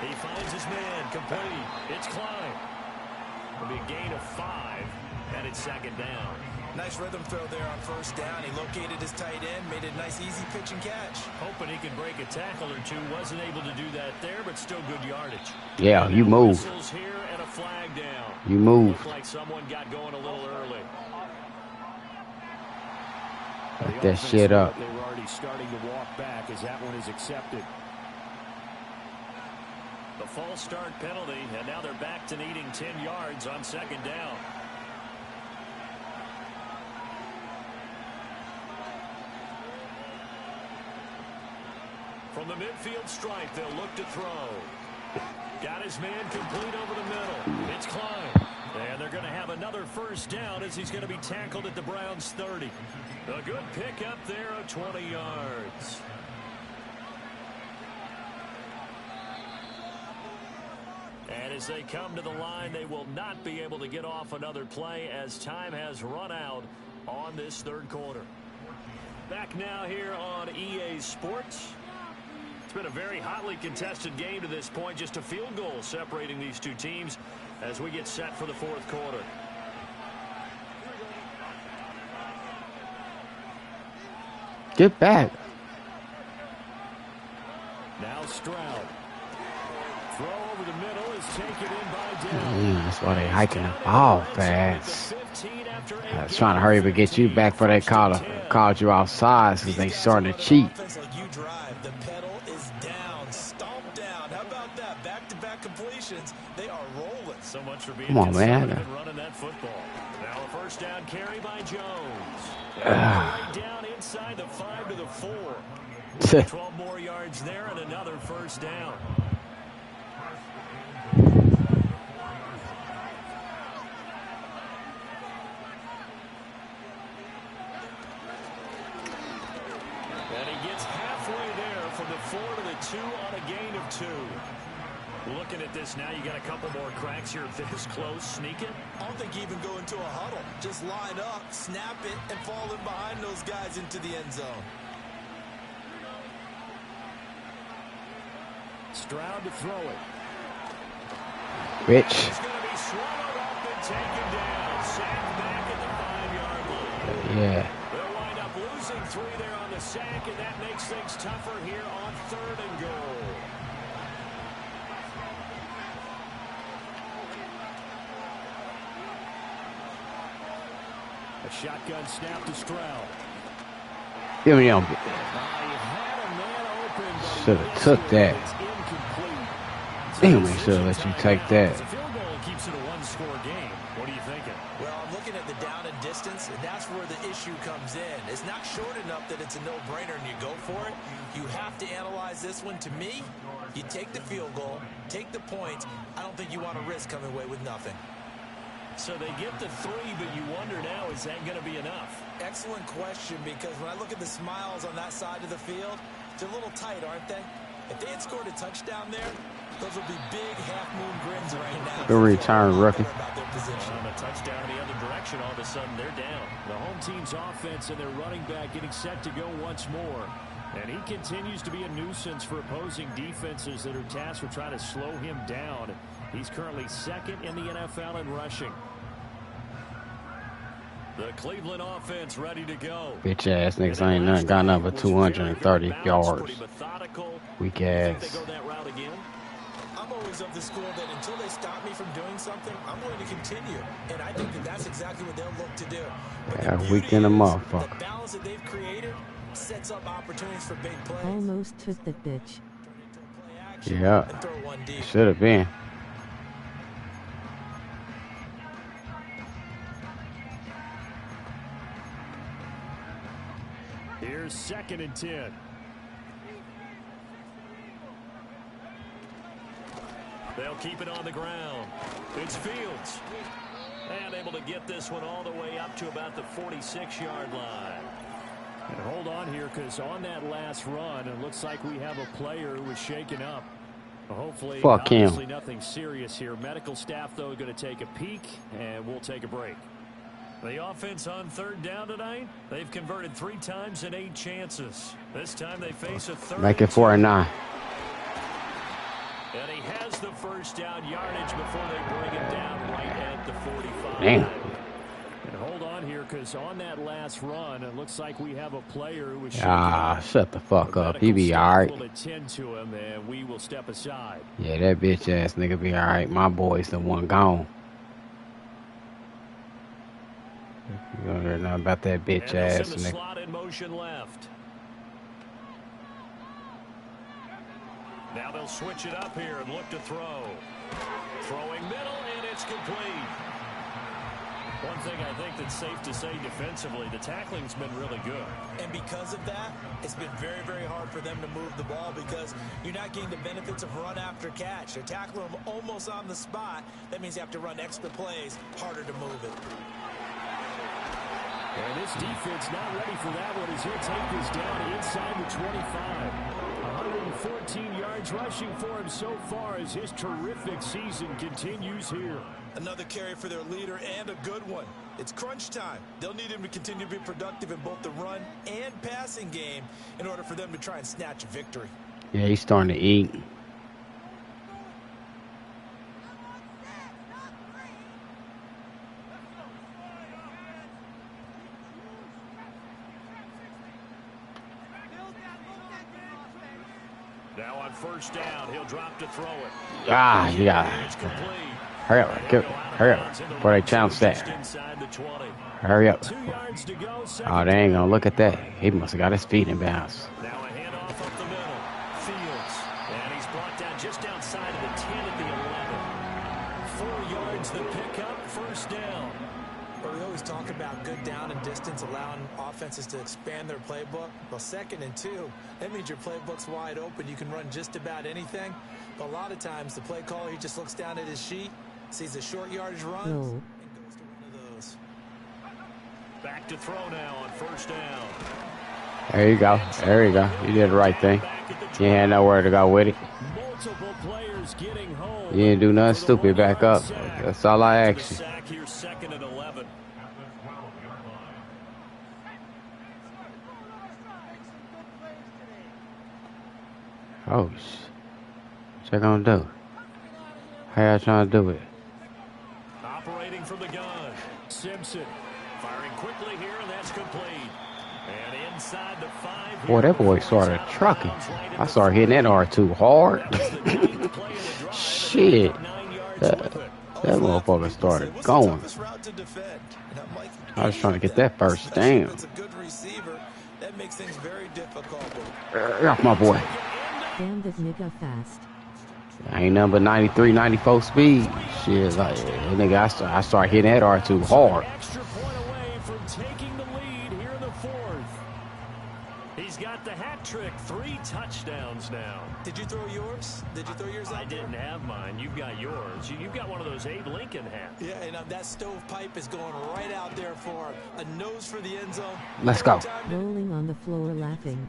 He finds his man, complete. It's Klein. It'll be a gain of 5, and it's second down. Nice rhythm throw there on first down. He located his tight end, made a nice easy pitch and catch. Hoping he could break a tackle or two. Wasn't able to do that there, but still good yardage. Yeah, you move. Here and a flag down. You move. Looked like someone got going a little early. Put that shit up. They were already starting to walk back as that one is accepted. The false start penalty, and now they're back to needing 10 yards on second down. From the midfield stripe, they'll look to throw. Got his man complete over the middle. It's Klein. And they're going to have another first down as he's going to be tackled at the Browns' 30. A good pickup there of 20 yards. And as they come to the line, they will not be able to get off another play as time has run out on this third quarter. Back now here on EA Sports. It's been a very hotly contested game to this point. Just a field goal separating these two teams as we get set for the fourth quarter. Get back. Now Stroud. Throw over the middle is taken in by Dell. That's why they hiking the ball fast. I was trying to hurry up and get you back before they called you outside because they starting to cheat. The pedal is down, stomp down. How about that? Back-to-back completions. They are rolling. So much for being Come on, man. running that football. Now a first down carry by Jones. Right down inside the 5 to the 4. 12 more yards there and another first down. And he gets halfway there from the 4 to the 2 on a gain of 2. Looking at this now, you got a couple more cracks here this close. Sneak it. I don't think you even go into a huddle. Just line up, snap it, and fall in behind those guys into the end zone. Stroud to throw it. Rich. He's going to be swallowed up and taken down. Sacked back at the 5-yard line. Yeah. They'll wind up losing 3 there on the sack, and that makes things tougher here on 3rd and goal. A shotgun snap to Stroud. Give me on. Should have took that. Damn, we should have let you take that. and that's where the issue comes in. It's not short enough that it's a no-brainer and you go for it. You have to analyze this one. To me, you take the field goal, take the points. I don't think you want to risk coming away with nothing. So they get the 3, but you wonder now, is that going to be enough? Excellent question, because when I look at the smiles on that side of the field, they're a little tight, aren't they? If they had scored a touchdown there, those would be big half-moon grins right now. Good return, rookie. On a touchdown in the other direction, all of a sudden they're down. The home team's offense and their running back getting set to go once more. And he continues to be a nuisance for opposing defenses that are tasked with trying to slow him down. He's currently second in the NFL in rushing. The Cleveland offense ready to go. Bitch ass niggas ain't nothing got nothing but 230 yards. Weak ass. I'm always of the school that until they stop me from doing something, I'm going to continue. And I think that that's exactly what they'll look to do. But Yeah, weak in the motherfucker. The balance that they've created sets up opportunities for big plays. Almost took that bitch. Yeah. Should have been. Here's 2nd and 10. They'll keep it on the ground. It's Fields. And able to get this one all the way up to about the 46-yard line. And hold on here, because on that last run, it looks like we have a player who was shaken up. Hopefully, obviously nothing serious here. Medical staff, though, going to take a peek, and we'll take a break. The offense on 3rd down tonight, they've converted 3 times in 8 chances. This time they face a 3rd. Make it 4 and 9. And he has the first down yardage before they bring him down right at the 45. Damn. And hold on here, because on that last run, it looks like we have a player who was shut the fuck up. He be alright. We'll attend to him, and we will step aside. Yeah, that bitch ass nigga be alright. My boy's the one gone. You don't hear nothing about that bitch ass nigga. slot in motion left. Now they'll switch it up here and look to throw. Throwing middle, and it's complete. One thing I think that's safe to say defensively, the tackling's been really good. And because of that, it's been very, very hard for them to move the ball because you're not getting the benefits of run after catch. They're tackling them almost on the spot. That means you have to run extra plays, harder to move it. And this defense not ready for that one as he'll take this down inside the 25. 114 yards rushing for him so far as his terrific season continues here. Another carry for their leader and a good one. It's crunch time. They'll need him to continue to be productive in both the run and passing game in order for them to try and snatch a victory. Yeah, he's starting to eat. Now on 1st down, he'll drop to throw it. Yeah. Hurry up, hurry up, before they challenge that. Hurry up. Oh, they ain't gonna look at that. He must have got his feet in bounds. Now a handoff up the middle. Fields. And he's brought down just outside of the 10 at the 11. 4 yards the pickup, 1st down. Well, we always talk about good down and distance, allowing offenses to expand their playbook. Well, 2nd and 2, that means your playbook's wide open. You can run just about anything. But a lot of times, the play caller, he just looks down at his sheet, sees a short yardage run, and goes to one of those. Back to throw now on 1st down. There you go. There you go. You did the right thing. You had nowhere to go with it. Multiple players getting home. You didn't do nothing stupid. Back up. That's all I asked you. Here, 2nd and 11. Oh, what you gonna do? How y'all trying to do it? Operating from the gun. Simpson firing quickly here, and that's complete. And inside the 5. Boy, that boy started trucking. I started hitting that R2 hard. Shit. That motherfucker started going. I was trying to get that 1st down. That makes things very difficult. Off my boy. Damn that nigga fast. I ain't nothing but 93, 94 speed. Shit, like, nigga, I started hitting that R2 hard. Extra point away from taking fourth. He's got the hat trick, 3 touchdowns now. Did you throw yours? Did you throw yours out I didn't there? have mine. You've got yours. You've got one of those Abe Lincoln hats. Yeah, and that stovepipe is going right out there for a nose for the end zone. Let's go. Rolling on the floor laughing.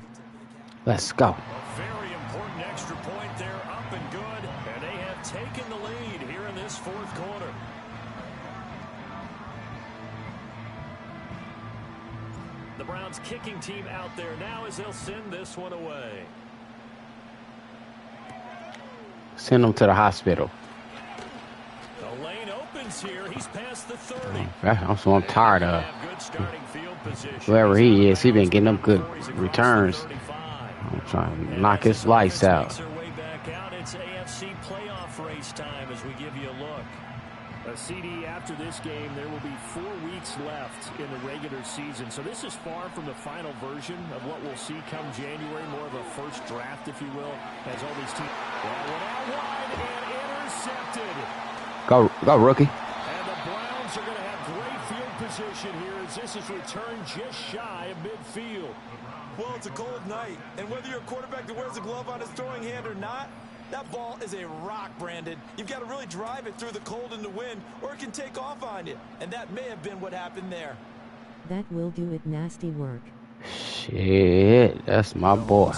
Let's go. A very important extra point there, up and good. And they have taken the lead here in this fourth quarter. The Browns kicking team out there now as they'll send this one away. Send them to the hospital. The lane opens here. He's past the 30. That's what I'm tired of. Good starting field position. Whoever he is, he been getting them good returns. I'm trying to knock his lights out. Way back out. It's AFC playoff race time as we give you a look. A CD after this game, there will be 4 weeks left in the regular season. So this is far from the final version of what we'll see come January, more of a first draft, if you will, as all these teams. Well, went out wide and intercepted. Go, rookie. And the Browns are going to have great field position here as this is returned just shy of midfield. Well, it's a cold night, and whether you're a quarterback that wears a glove on his throwing hand or not, that ball is a rock, Brandon. You've got to really drive it through the cold and the wind, or it can take off on you. And that may have been what happened there. That will do it. Nasty work. Shit, that's my boy.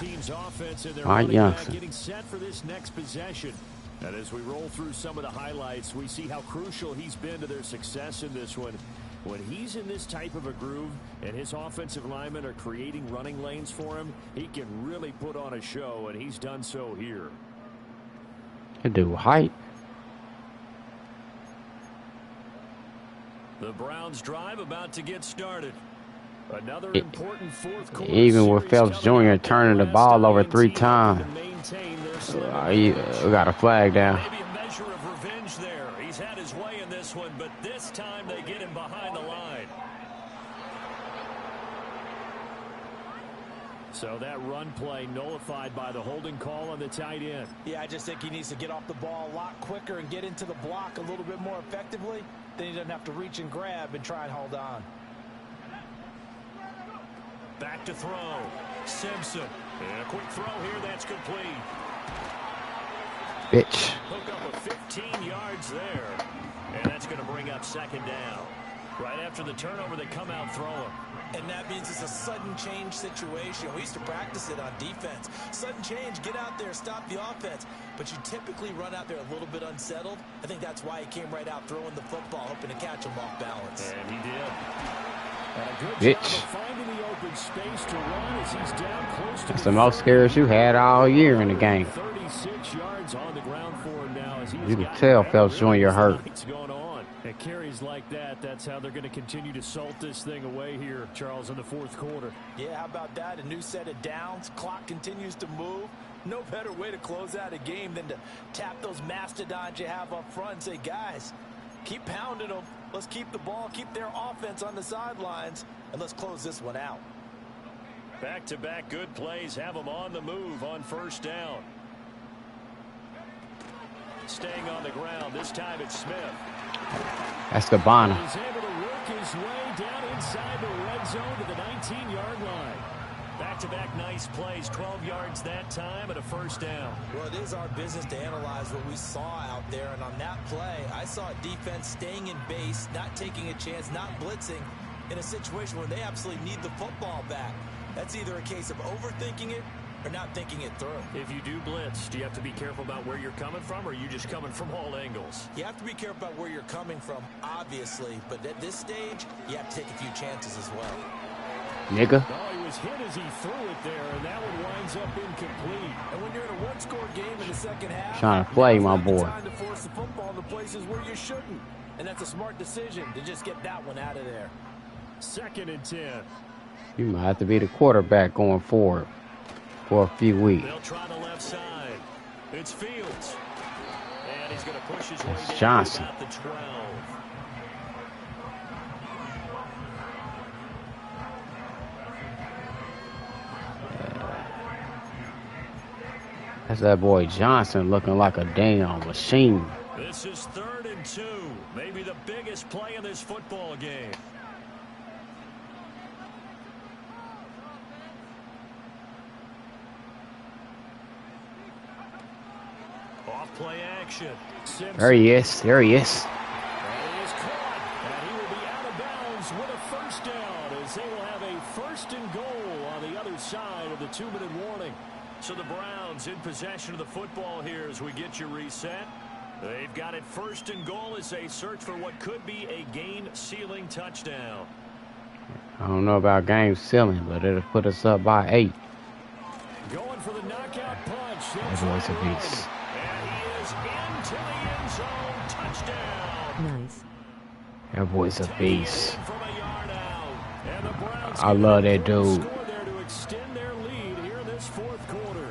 My youngster. Getting set for this next possession. And as we roll through some of the highlights, we see how crucial he's been to their success in this one. When he's in this type of a groove and his offensive linemen are creating running lanes for him, he can really put on a show, and he's done so here. Could do height. The Browns drive about to get started. Another important fourth quarter. Even with Phelps Jr. turning the ball over 3 times. We got a flag down. Maybe a measure of revenge there. He's had his way in this one, but this time they get him behind the line. So that run play nullified by the holding call on the tight end. Yeah, I just think he needs to get off the ball a lot quicker and get into the block a little bit more effectively. Then he doesn't have to reach and grab and try and hold on. Back to throw. Simpson. And a quick throw here. That's complete. Bitch. Hook up a 15 yards there. And that's going to bring up second down. Right after the turnover, they come out throwing. And that means it's a sudden change situation. We used to practice it on defense. Sudden change, get out there, stop the offense. But you typically run out there a little bit unsettled. I think that's why he came right out throwing the football, hoping to catch him off balance. And he did. And a good Bitch. job of finding the open space to run as he's down close to That's the most scares you had all year in the game. 36 yards on the ground for him now as he's You can tell Phelps Jr. hurt. Going on. At carries like that, that's how they're going to continue to salt this thing away here, Charles, in the fourth quarter. Yeah, how about that? A new set of downs. Clock continues to move. No better way to close out a game than to tap those mastodons you have up front and say, guys, keep pounding them. Let's keep the ball, keep their offense on the sidelines, and let's close this one out. Back-to-back good plays have them on the move on first down. Staying on the ground. This time it's Smith. That's the Bonner. He's able to work his way down inside the red zone to the 19-yard line. Back-to-back nice plays, 12 yards that time and a first down. Well, it is our business to analyze what we saw out there, and on that play, I saw defense staying in base, not taking a chance, not blitzing in a situation where they absolutely need the football back. That's either a case of overthinking it or not thinking it through. If you do blitz, do you have to be careful about where you're coming from, or are you just coming from all angles? You have to be careful about where you're coming from, obviously, but at this stage, you have to take a few chances as well. Nigga. Oh, he was hit as he threw it there, and that one winds up incomplete. And when you're in a one-score game in the second half, Trying to play, my boy. Time to force the football to places where you shouldn't. And that's a smart decision to just get that one out of there. 2nd and 10. You might have to be the quarterback going forward for a few weeks. They'll try the left side. It's Fields. And he's going to push his way down Johnson. to about the 12. That's that boy Johnson looking like a damn machine. This is 3rd and 2. Maybe the biggest play in this football game. Off play action. Simpson. There he is. There he is. And he is caught. And he will be out of bounds with a first down as they will have a first and goal on the other side of the 2-minute warning. So the Browns in possession of the football here as we get your reset. They've got it first and goal as they search for what could be a game-sealing touchdown. I don't know about game sealing, but it'll put us up by 8. Going for the knockout punch. That boy's a beast. And he is into the end zone. Touchdown. Nice. That boy's a beast. From a yard out. And the Browns I love that dude. score there to extend their lead here in this fourth quarter.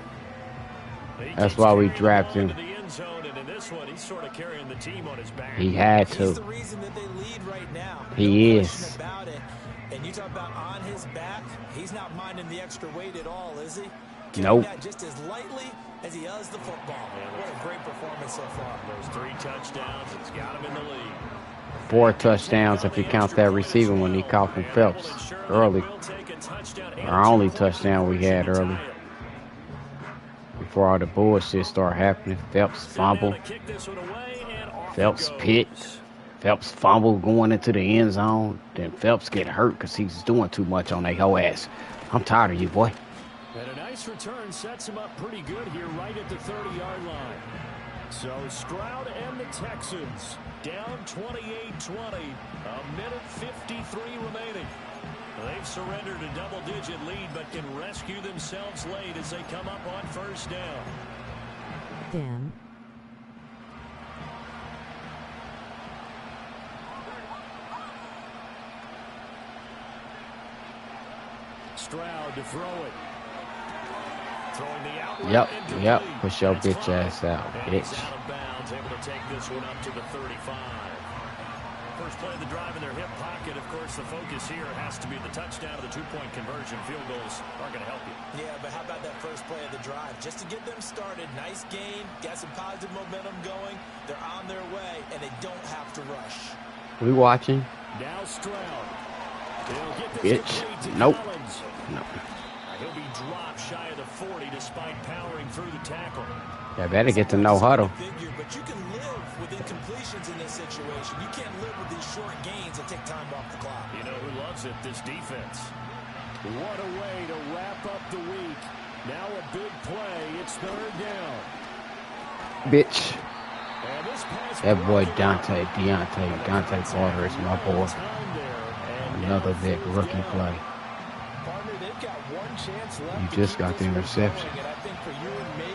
That's why we drafted him. The end zone, and in this one, he's sort of carrying the team on his back. He had to. He's the reason that they lead right now. He No is. question about it. And you talk about on his back, he's not minding the extra weight at all, is he? Nope. That just as lightly as he does the football. What a great performance so far. Those 3 touchdowns, it's got him in the lead. 4 touchdowns if you count that receiving when he caught from Phelps early. Our only touchdown we had early. Before all the bullshit started happening. Phelps fumble. Phelps picked. Phelps fumble going into the end zone. Then Phelps get hurt because he's doing too much on that whole ass. I'm tired of you, boy. And a nice return sets him up pretty good here right at the 30-yard line. So Stroud and the Texans down 28-20. A minute 53 remaining. They've surrendered a double-digit lead but can rescue themselves late as they come up on first down. Damn. Stroud to throw it. Throwing the out. Yep. Push your bitch ass out, bitch. Out of bounds, able to take this one up to the 35. First play of the drive in their hip pocket. Of course, the focus here has to be the touchdown of the 2-point conversion. Field goals aren't going to help you. Yeah, but how about that first play of the drive? Just to get them started. Nice game. Got some positive momentum going. They're on their way, and they don't have to rush. We watching? Now Stroud. He'll get this Bitch. complete to Nope. Collins. No. He'll be dropped shy of the 40 despite powering through the tackle. Yeah, better get to no huddle. Figure, but you can live with incompletions in this situation. You can't live with these short gains that take time off the clock. You know who loves it? This defense. What a way to wrap up the week. Now a big play. It's third down. Bitch. And this pass That boy Dante Carter is my boy. Another big rookie play. Partner, they've got one chance left. You just got the interception. And I think for you and me,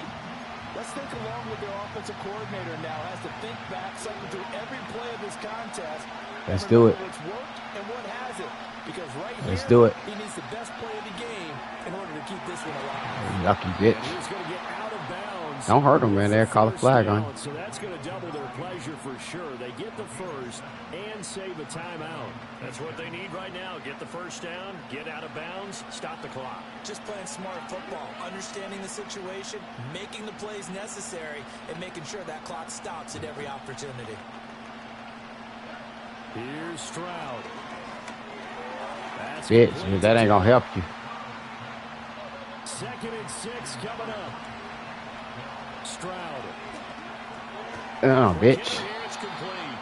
let's think along with their offensive coordinator now. Has to think back, cycle through every play of this contest. Let's do it. What's worked and what hasn't. Because right Let's here, do it. he needs the best play of the game in order to keep this one alive. Lucky bitch. He's going to get out of bounds. Don't hurt him, man. They'll call a flag on him. So that's going to double their pleasure for sure. They get the first and save a timeout. That's what they need right now. Get the first down, get out of bounds, stop the clock. Just playing smart football, understanding the situation, making the plays necessary, and making sure that clock stops at every opportunity. Here's Stroud. That's Bitch, that ain't gonna help you. 2nd and 6 coming up. Stroud. Oh, bitch. It's complete.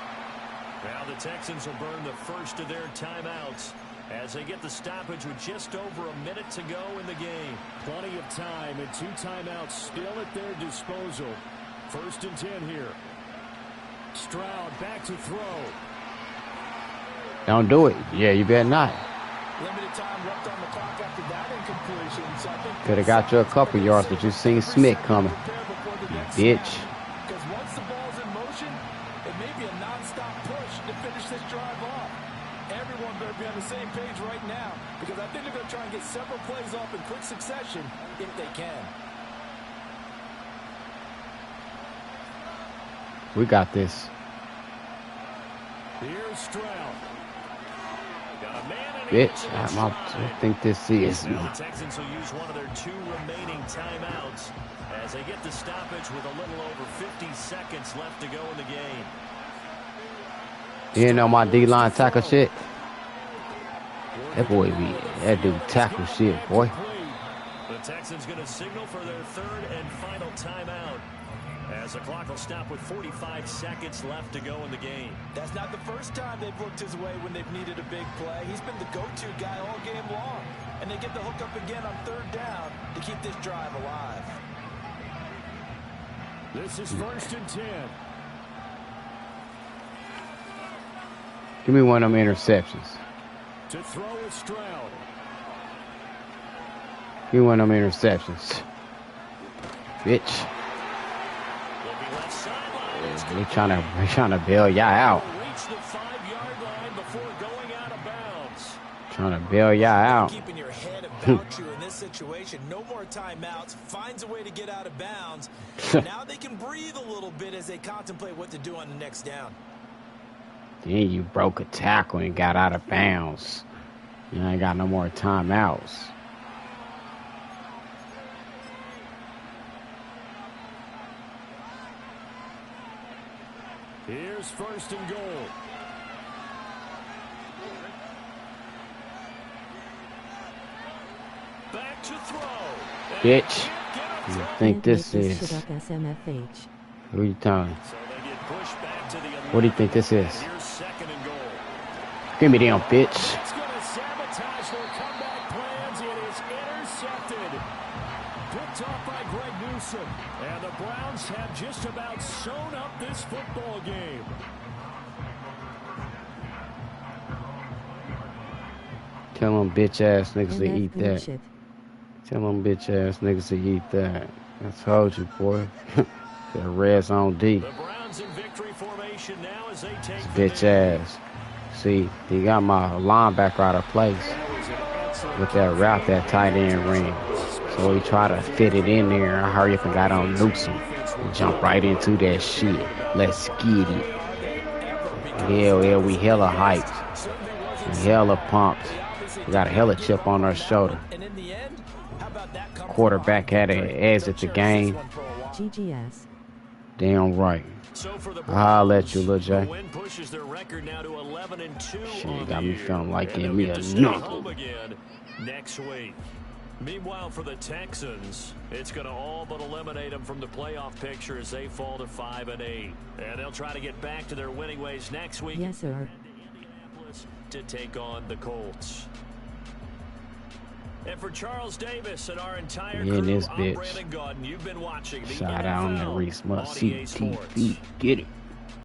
Now the Texans will burn the first of their timeouts as they get the stoppage with just over a minute to go in the game. Plenty of time and 2 timeouts still at their disposal. 1st and 10 here. Stroud back to throw. Don't do it. Yeah, you better not. Limited time left on the clock after that incompletion. So I think Could have got you a couple yards, but you seen Smith coming. You bitch. Because once the ball's in motion, it may be a non-stop push to finish this drive off. Everyone better be on the same page right now because I think they're going to try and get several plays off in quick succession if they can. We got this. Here's Stroud. Got a man and Bitch, I think this is. Now the Texans will use one of their 2 remaining timeouts as they get the stoppage with a little over 50 seconds left to go in the game. You know my D-line tackle shit? That dude tackle shit, boy. The Texans going to signal for their 3rd and final timeout As the clock will stop with 45 seconds left to go in the game. That's not the first time they've looked his way when they've needed a big play. He's been the go-to guy all game long. And they get the hook up again on third down to keep this drive alive. This is 1st and 10. Give me one of them interceptions. To throw is Stroud. Give me one of them interceptions. Bitch. They trying to bail y'all out. Reach the 5-yard line before going out of bounds. Trying to bail y'all out. Keeping your head about you in this situation. No more timeouts. Finds a way to get out of bounds. Now they can breathe a little bit as they contemplate what to do on the next down. Then you broke a tackle and got out of bounds. You ain't got no more timeouts. Here's 1st and goal. Back to throw. Bitch. You think this is? SMFH. Who you talking? So they get pushed back to the 11. What do you think this is? Here's 2nd and goal. Give me them, bitch. It's going to sabotage their comeback plans. It is intercepted. Picked off by Greg Newsom. And the Browns have just about sewn up this football game. Tell them bitch ass niggas to MF eat that. bullshit. Tell them bitch ass niggas to eat that. I told you, boy. The red zone D. The Browns in victory formation now as they take Bitch ass. See, he got my linebacker out of place with that route that tight end ran. So he tried to fit it in there. I hurry up and got on Newsom. And jump right into that shit. Let's get it. Hell yeah, we hella hyped. We hella pumped. We got a hella chip on our shoulder. Quarterback had to exit the game. GGS. Damn right. So for the I'll let you, Lil J. win pushes their record now to 11-2. Shit, got me feeling like and getting me they'll a get to stay knuckle. home again next week. Meanwhile, for the Texans, it's going to all but eliminate them from the playoff picture as they fall to 5-8. And they'll try to get back to their winning ways next week. Yes, sir. Indianapolis to take on the Colts. And for Charles Davis and our entire Yeah, crew, this I'm bitch. Brandon Gordon. You've been watching the Shout out on the NFL Reese Must on EA CTV. Sports. Get it.